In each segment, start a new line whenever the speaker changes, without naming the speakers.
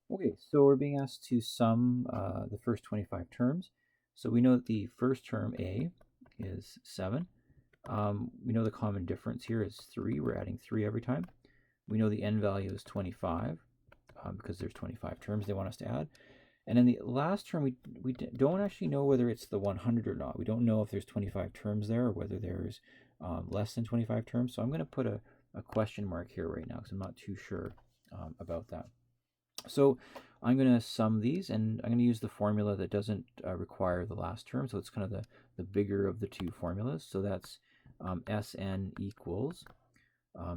Okay, so we're being asked to sum the first 25 terms. So we know that the first term, A, is 7. We know the common difference here is 3. We're adding 3 every time. We know the n value is 25 because there's 25 terms they want us to add. And in the last term, we don't actually know whether it's the 100 or not. We don't know if there's 25 terms there or whether there's less than 25 terms. So I'm going to put a question mark here right now because I'm not too sure about that. So I'm going to sum these, and I'm going to use the formula that doesn't require the last term. So it's kind of the bigger of the two formulas. So that's Sn equals,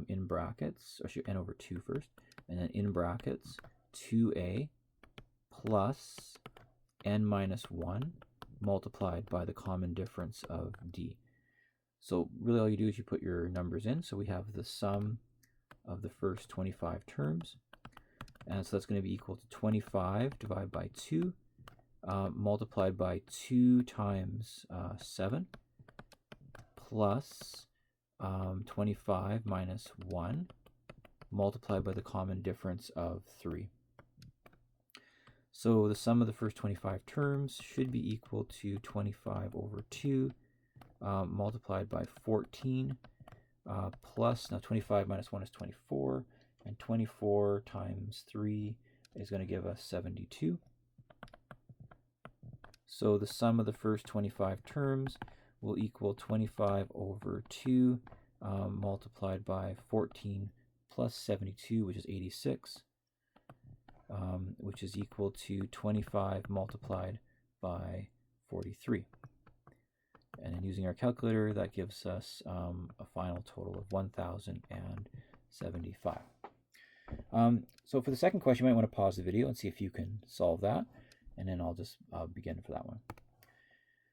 in brackets, or should n over 2 first, and then in brackets, 2a plus n minus 1 multiplied by the common difference of d. So really all you do is you put your numbers in. So we have the sum of the first 25 terms. And so that's going to be equal to 25 divided by 2 multiplied by 2 times 7 plus 25 minus 1 multiplied by the common difference of 3. So the sum of the first 25 terms should be equal to 25 over 2 multiplied by 14 plus, now 25 minus 1 is 24, and 24 times 3 is going to give us 72. So the sum of the first 25 terms will equal 25 over 2 multiplied by 14 plus 72, which is 86, which is equal to 25 multiplied by 43. And then using our calculator, that gives us a final total of 1,075. So for the second question, you might want to pause the video and see if you can solve that. And then I'll just begin for that one.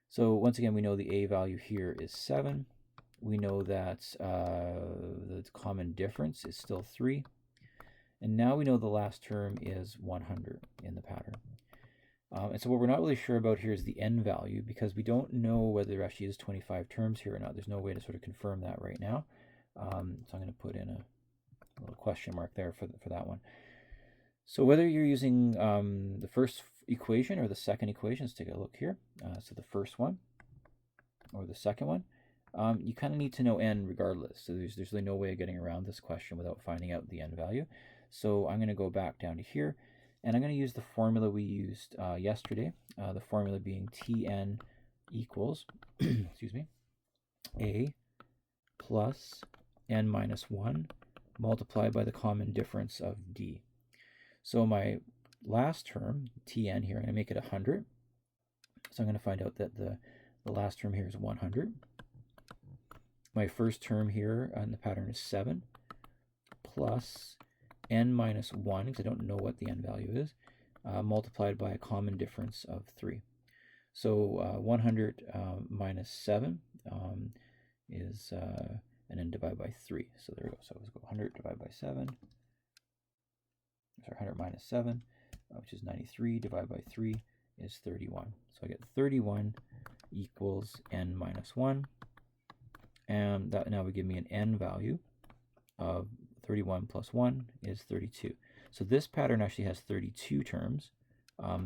So once again, we know the a value here is 7. We know that the common difference is still 3. And now we know the last term is 100 in the pattern. And so what we're not really sure about here is the n value, because we don't know whether there actually is 25 terms here or not. There's no way to sort of confirm that right now. So I'm going to put in a little question mark there for that one. So whether you're using the first equation or the second equation, let's take a look here. So the first one or the second one, you kind of need to know n regardless. So there's really no way of getting around this question without finding out the n value. So I'm going to go back down to here, and I'm going to use the formula we used yesterday, the formula being Tn equals, excuse me, a plus n minus 1 multiplied by the common difference of d. So my last term, Tn here, I'm going to make it 100. So I'm going to find out that the last term here is 100. My first term here in the pattern is 7 plus n minus 1, because I don't know what the n value is, multiplied by a common difference of 3. So 100 minus 7 is, and then divided by 3. So there we go. So let's go 100 divided by 7. Sorry, 100 minus 7, which is 93, divided by 3 is 31. So I get 31 equals n minus 1. And that now would give me an n value of 31 plus 1 is 32. So this pattern actually has 32 terms,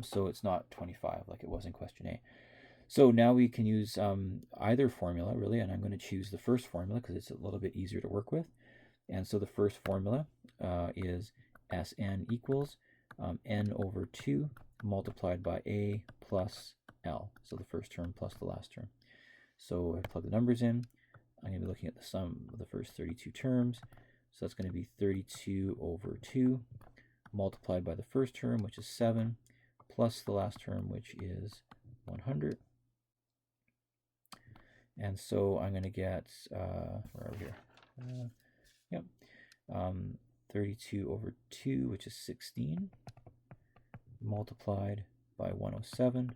so it's not 25 like it was in question A. So now we can use either formula, really, and I'm going to choose the first formula because it's a little bit easier to work with. And so the first formula is Sn equals n over 2 multiplied by a plus L. So the first term plus the last term. So I plug the numbers in. I'm going to be looking at the sum of the first 32 terms. So that's going to be 32 over 2 multiplied by the first term, which is 7, plus the last term, which is 100. And so I'm going to get, where are we here? 32 over 2, which is 16, multiplied by 107.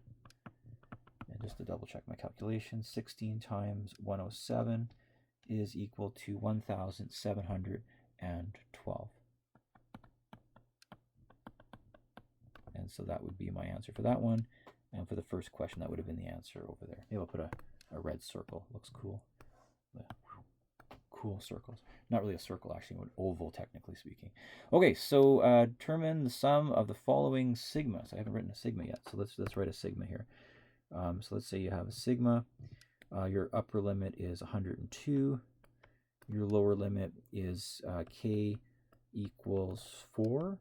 And just to double check my calculation, 16 times 107 is equal to 1,712. And so that would be my answer for that one. And for the first question, that would have been the answer over there. Maybe I'll put a red circle. Looks cool. cool circles. Not really a circle, actually, an oval, technically speaking. Okay, so determine the sum of the following sigma. So I haven't written a sigma yet, so let's write a sigma here. So let's say you have a sigma. Your upper limit is 102. Your lower limit is k equals 4.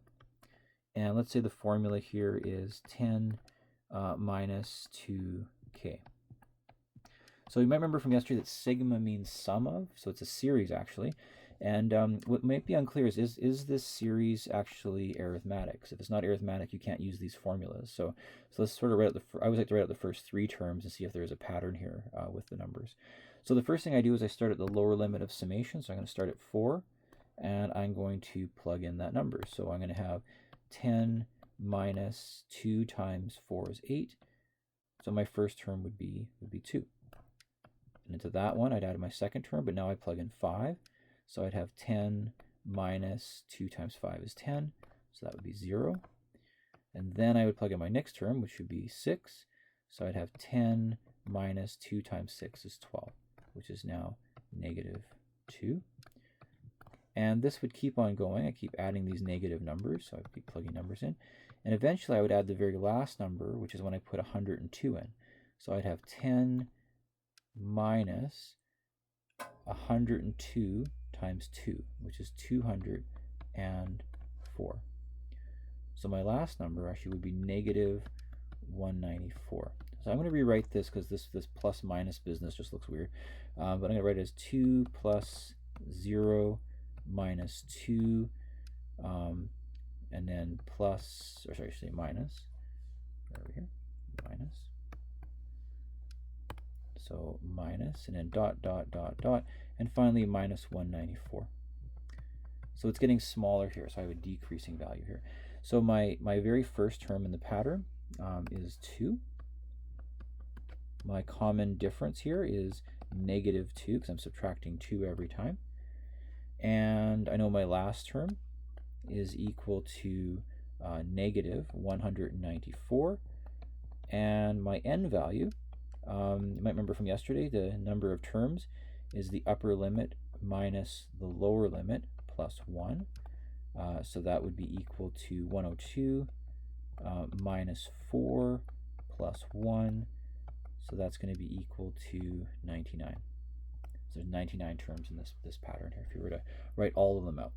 And let's say the formula here is 10 minus 2k. So you might remember from yesterday that sigma means sum of, so it's a series actually. And what might be unclear is this series actually arithmetic? So if it's not arithmetic, you can't use these formulas. So let's sort of write out I always like to write out the first 3 terms and see if there's a pattern here with the numbers. So the first thing I do is I start at the lower limit of summation. So I'm going to start at 4, and I'm going to plug in that number. So I'm going to have 10 minus 2 times 4 is 8. So my first term would be 2. And into that one, I'd add my second term, but now I plug in 5. So I'd have 10 minus 2 times 5 is 10. So that would be 0. And then I would plug in my next term, which would be 6. So I'd have 10 minus 2 times 6 is 12, which is now negative 2. And this would keep on going. I keep adding these negative numbers, so I keep plugging numbers in. And eventually I would add the very last number, which is when I put 102 in. So I'd have 10 minus 102 times 2, which is 204. So my last number actually would be negative 194. So I'm going to rewrite this because this plus minus business just looks weird. But I'm going to write it as 2 plus 0 minus 2, and then plus, or sorry, I should say minus, right over here, minus. So minus, and then dot, dot, dot, dot, and finally minus 194. So it's getting smaller here, so I have a decreasing value here. So my very first term in the pattern is 2. My common difference here is negative 2, because I'm subtracting 2 every time. And I know my last term is equal to negative 194. And my n value, you might remember from yesterday, the number of terms is the upper limit minus the lower limit plus 1. So that would be equal to 102 minus 4 plus 1. So that's going to be equal to 99. So there's 99 terms in this pattern here, if you were to write all of them out.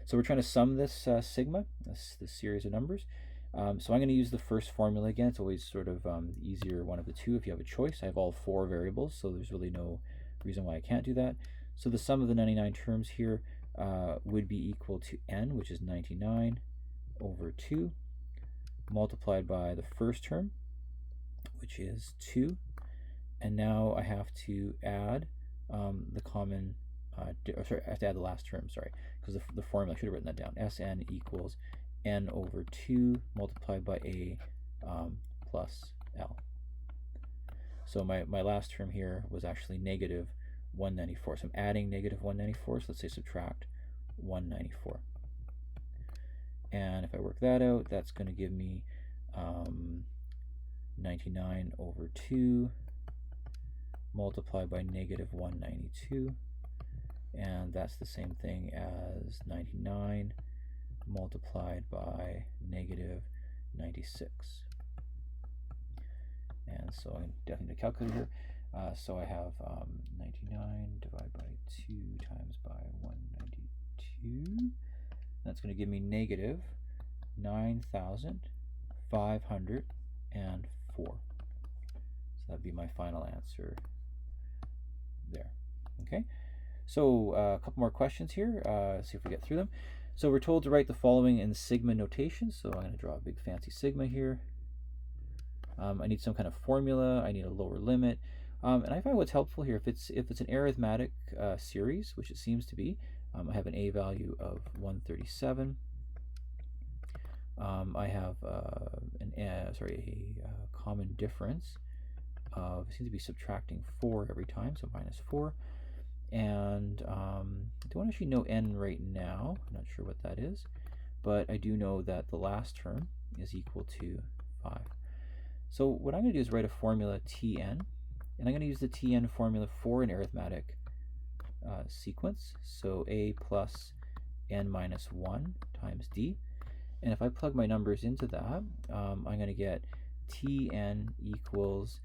So we're trying to sum this sigma, this series of numbers. So I'm going to use the first formula again. It's always sort of easier one of the two if you have a choice. I have all 4 variables, so there's really no reason why I can't do that. So the sum of the 99 terms here would be equal to n, which is 99 over 2, multiplied by the first term, which is 2. And now I have to add the common, sorry, I have to add the last term, sorry, because the formula, I should have written that down. Sn equals n over 2 multiplied by a plus l. So my last term here was actually negative 194. So I'm adding negative 194, so let's say subtract 194. And if I work that out, that's going to give me 99 over 2 multiplied by negative 192, and that's the same thing as 99 multiplied by negative 96. And so I definitely need a calculator here. So I have 99 divided by 2 times by 192. That's going to give me negative 9,504. So that'd be my final answer there. Okay, so a couple more questions here. See if we get through them. So we're told to write the following in sigma notation. So I'm going to draw a big fancy sigma here. I need some kind of formula. I need a lower limit. And I find what's helpful here, if it's an arithmetic series, which it seems to be, I have an a value of 137. I have a common difference of, it seems to be subtracting 4 every time, so minus 4. And I don't actually know n right now. I'm not sure what that is, but I do know that the last term is equal to 5. So what I'm going to do is write a formula Tn, and I'm going to use the Tn formula for an arithmetic sequence, so a plus n minus 1 times d. And if I plug my numbers into that, I'm going to get Tn equals